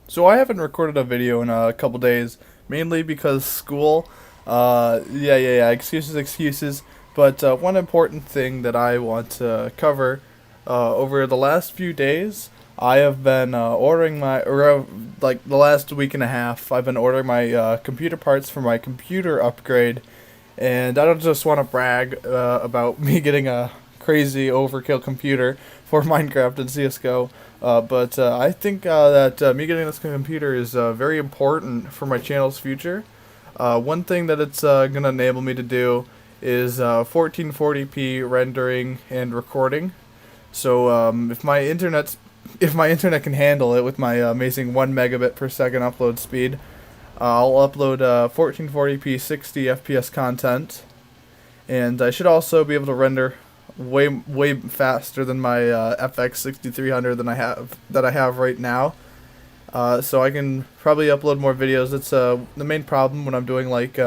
So I haven't recorded a video in a couple days, mainly because school. Yeah. Excuses. But one important thing that I want to cover over the last few days, I have been ordering like the last week and a half, I've been ordering my computer parts for my computer upgrade, and I don't just want to brag about me getting a crazy overkill computer for Minecraft and CS:GO. But I think that me getting this computer is very important for my channel's future. One thing that it's going to enable me to do is 1440p rendering and recording. So if my internet can handle it with my amazing 1 megabit per second upload speed, I'll upload 1440p 60 FPS content, and I should also be able to render way faster than my FX-6300 that I have right now. So I can probably upload more videos. It's the main problem when I'm doing like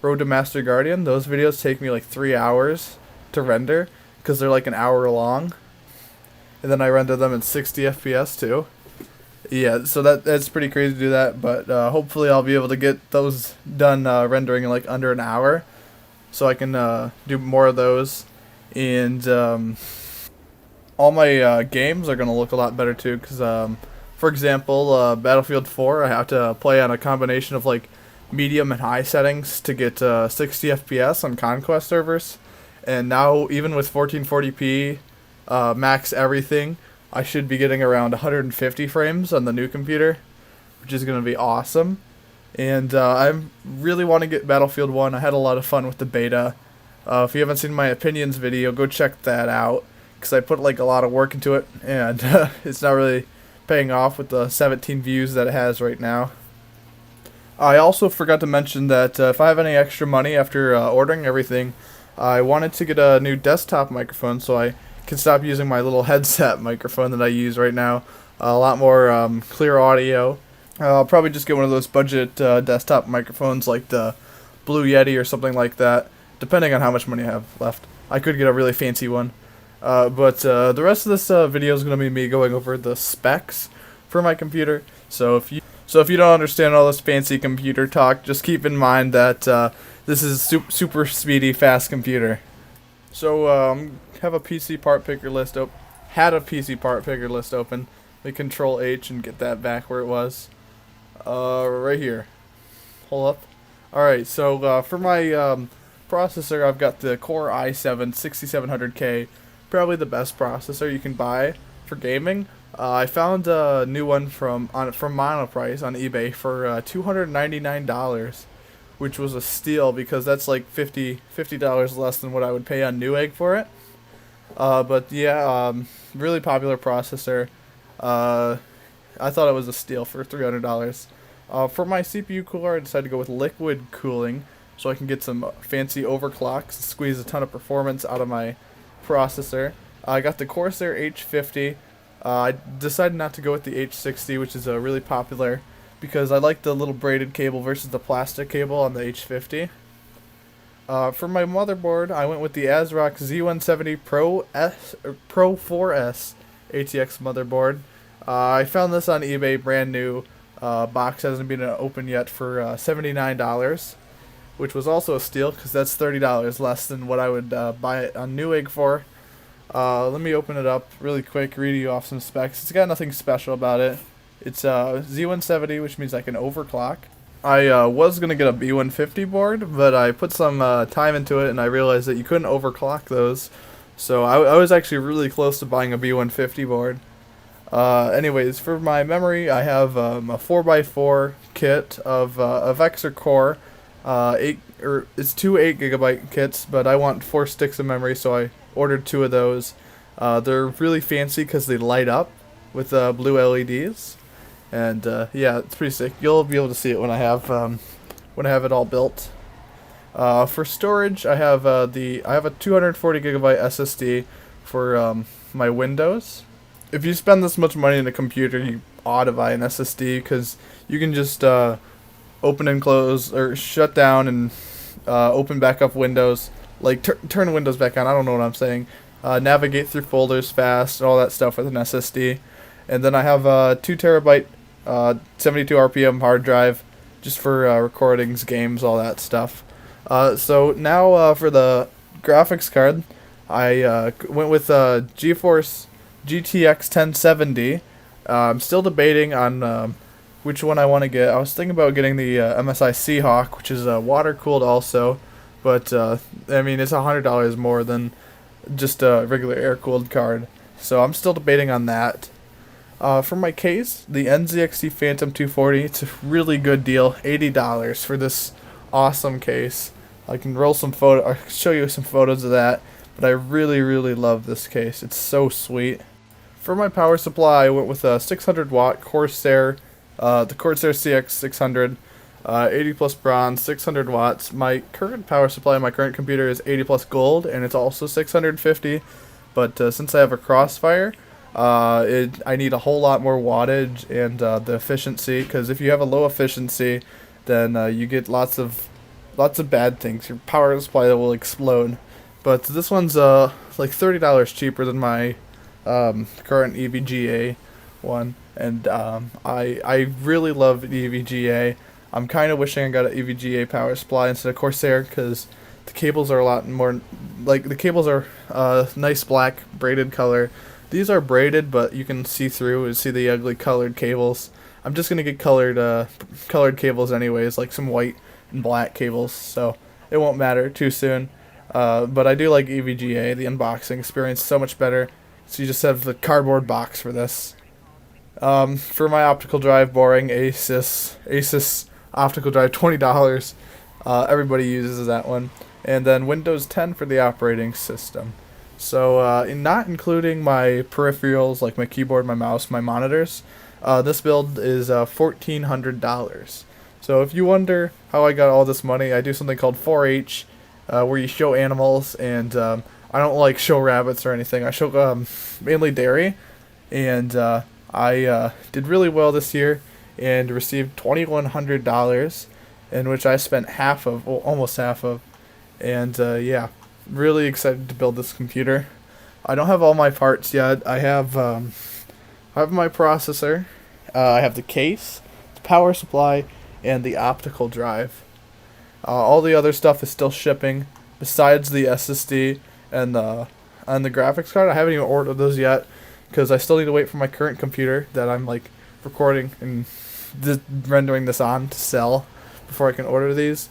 Road to Master Guardian. Those videos take me like 3 hours to render because they're like an hour long, and then I render them in 60 FPS too. Yeah, so that's pretty crazy to do that, but hopefully I'll be able to get those done rendering in like under an hour, so I can do more of those. And all my games are going to look a lot better too, because for example, Battlefield 4, I have to play on a combination of like medium and high settings to get 60 FPS on Conquest servers, and now even with 1440p max everything, I should be getting around 150 frames on the new computer, which is going to be awesome. And I really want to get Battlefield 1. I had a lot of fun with the beta. If you haven't seen my opinions video, go check that out, because I put like a lot of work into it, and it's not really paying off with the 17 views that it has right now. I also forgot to mention that if I have any extra money after ordering everything, I wanted to get a new desktop microphone so I can stop using my little headset microphone that I use right now. A lot more clear audio. I'll probably just get one of those budget desktop microphones like the Blue Yeti or something like that, depending on how much money I have left. I could get a really fancy one. But the rest of this video is going to be me going over the specs for my computer. So if you don't understand all this fancy computer talk, just keep in mind that this is super speedy, fast computer. So have a PC part picker list open. Had a PC part picker list open. We Control H and get that back where it was. Right here. Hold up. Alright, so for my processor, I've got the Core i7 6700K, probably the best processor you can buy for gaming. I found a new one from Monoprice on eBay for $299, which was a steal because that's like $50 less than what I would pay on Newegg for it. But yeah, really popular processor. I thought it was a steal for $300. For my CPU cooler, I decided to go with liquid cooling, so I can get some fancy overclocks, squeeze a ton of performance out of my processor. I got the Corsair H50. I decided not to go with the H60, which is really popular, because I like the little braided cable versus the plastic cable on the H50. For my motherboard, I went with the ASRock Z170 Pro 4S ATX motherboard. I found this on eBay, brand new. Box hasn't been opened yet for $79, which was also a steal because that's $30 less than what I would buy it on Newegg for. Let me open it up really quick, read you off some specs. It's got nothing special about it. It's Z170, which means I can overclock. I was going to get a B150 board, but I put some time into it and I realized that you couldn't overclock those. So I was actually really close to buying a B150 board. Anyways, for my memory, I have a 4x4 kit of a Vexor Core. It's two 8GB kits, but I want 4 sticks of memory, so I ordered 2 of those. They're really fancy because they light up with blue LEDs, and yeah, it's pretty sick. You'll be able to see it when I have it all built. For storage, I have a 240GB SSD for my Windows. If you spend this much money in a computer, you ought to buy an SSD because you can just open and close or shut down and open back up Windows, like turn Windows back on. I don't know what I'm saying. Navigate through folders fast and all that stuff with an SSD. And then I have a 2 terabyte 72 RPM hard drive, just for recordings, games, all that stuff. So now for the graphics card, I went with GeForce GTX 1070. I'm still debating on which one I want to get. I was thinking about getting the MSI Seahawk, which is water cooled also, but I mean it's $100 more than just a regular air cooled card. So I'm still debating on that. For my case, the NZXT Phantom 240. It's a really good deal, $80 for this awesome case. I can roll some I'll show you some photos of that, but I really love this case. It's so sweet. For my power supply, I went with a 600 watt Corsair, the Corsair CX600, 80 plus bronze, 600 watts. My current power supply on my current computer is 80 plus gold, and it's also 650. But since I have a Crossfire, I need a whole lot more wattage and the efficiency. Because if you have a low efficiency, then you get lots of bad things. Your power supply will explode. But this one's like $30 cheaper than my current EVGA one, and I really love EVGA. I'm kind of wishing I got an EVGA power supply instead of Corsair, because the cables are a lot more, like, the cables are nice black braided color. These are braided, but you can see through and see the ugly colored cables. I'm just gonna get colored cables anyways, like some white and black cables, so it won't matter too soon. But I do like EVGA. The unboxing experience is so much better. So you just have the cardboard box for this. For my optical drive, boring Asus optical drive, $20. Everybody uses that one. And then Windows 10 for the operating system. So not including my peripherals like my keyboard, my mouse, my monitors, this build is $1,400. So if you wonder how I got all this money, I do something called 4-H, where you show animals, and I don't like show rabbits or anything. I show mainly dairy, and I did really well this year and received $2,100, in which I spent almost half of, and yeah, really excited to build this computer. I don't have all my parts yet. I have my processor, I have the case, the power supply, and the optical drive. All the other stuff is still shipping, besides the SSD and the graphics card. I haven't even ordered those yet, because I still need to wait for my current computer that I'm like recording and rendering this on to sell before I can order these.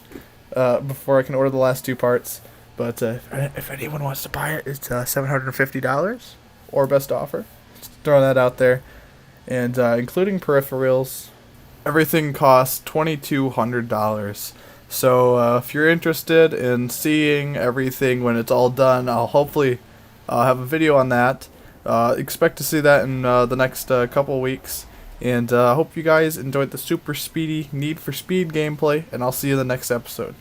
Before I can order the last two parts. But if anyone wants to buy it, it's $750 or best offer. Just throwing that out there. And including peripherals, everything costs $2,200. So if you're interested in seeing everything when it's all done, I'll hopefully have a video on that. Expect to see that in the next couple weeks. And I hope you guys enjoyed the super speedy Need for Speed gameplay, and I'll see you in the next episode.